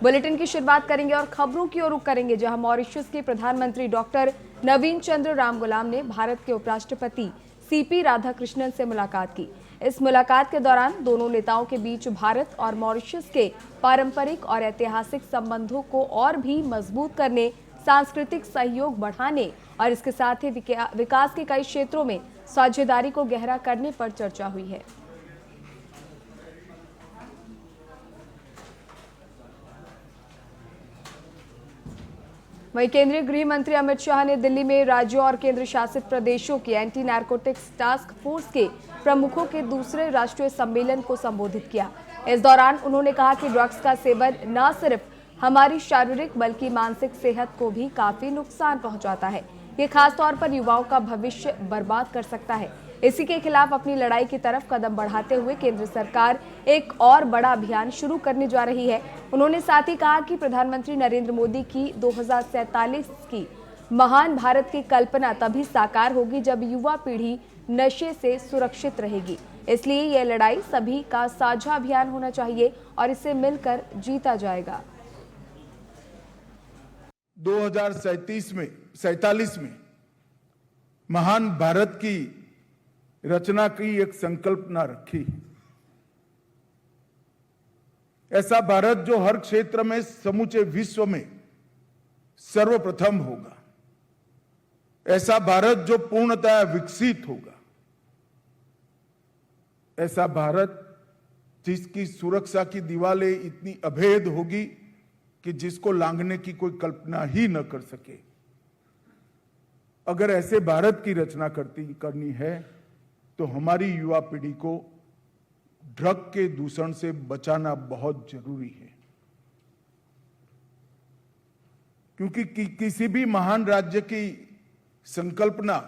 Bulletin की शुरुआत करेंगे और खबरों की ओर रुख करेंगे, जहां मॉरिशस के प्रधानमंत्री डॉक्टर नवीन चंद्र रामगुलाम ने भारत के उपराष्ट्रपति सीपी राधाकृष्णन से मुलाकात की। इस मुलाकात के दौरान दोनों नेताओं के बीच भारत और मॉरिशस के पारंपरिक और ऐतिहासिक संबंधों को और भी मजबूत करने, सांस्कृतिक सहयोग बढ़ाने और इसके साथ ही विकास के कई क्षेत्रों में साझेदारी को गहरा करने पर चर्चा हुई है। वहीं केंद्रीय गृह मंत्री अमित शाह ने दिल्ली में राज्यों और केंद्र शासित प्रदेशों की एंटी नारकोटिक्स टास्क फोर्स के प्रमुखों के दूसरे राष्ट्रीय सम्मेलन को संबोधित किया। इस दौरान उन्होंने कहा कि ड्रग्स का सेवन न सिर्फ हमारी शारीरिक बल्कि मानसिक सेहत को भी काफी नुकसान पहुंचाता है। ये खास तौर पर युवाओं का भविष्य बर्बाद कर सकता है। इसी के खिलाफ अपनी लड़ाई की तरफ कदम बढ़ाते हुए केंद्र सरकार एक और बड़ा अभियान शुरू करने जा रही है। उन्होंने साथ ही कहा कि प्रधानमंत्री नरेंद्र मोदी की 2047 की महान भारत की कल्पना तभी साकार होगी जब युवा पीढ़ी नशे से सुरक्षित रहेगी। इसलिए यह लड़ाई सभी का साझा अभियान होना चाहिए और इसे मिलकर जीता जाएगा। 2047 में महान भारत की रचना की एक संकल्पना रखी। ऐसा भारत जो हर क्षेत्र में समूचे विश्व में सर्वप्रथम होगा, ऐसा भारत जो पूर्णतः विकसित होगा, ऐसा भारत जिसकी सुरक्षा की दीवारें इतनी अभेद होगी कि जिसको लांघने की कोई कल्पना ही न कर सके। अगर ऐसे भारत की रचना करनी है तो हमारी युवा पीढ़ी को ड्रग के दूषण से बचाना बहुत जरूरी है, क्योंकि किसी भी महान राज्य की संकल्पना,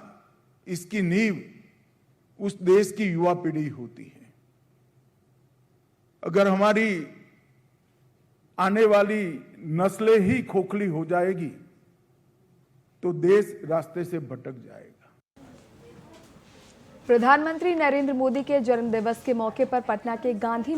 इसकी नींव उस देश की युवा पीढ़ी होती है। अगर हमारी आने वाली नस्लें ही खोखली हो जाएगी तो देश रास्ते से भटक जाएगा। प्रधानमंत्री नरेंद्र मोदी के जन्मदिवस के मौके पर पटना के गांधी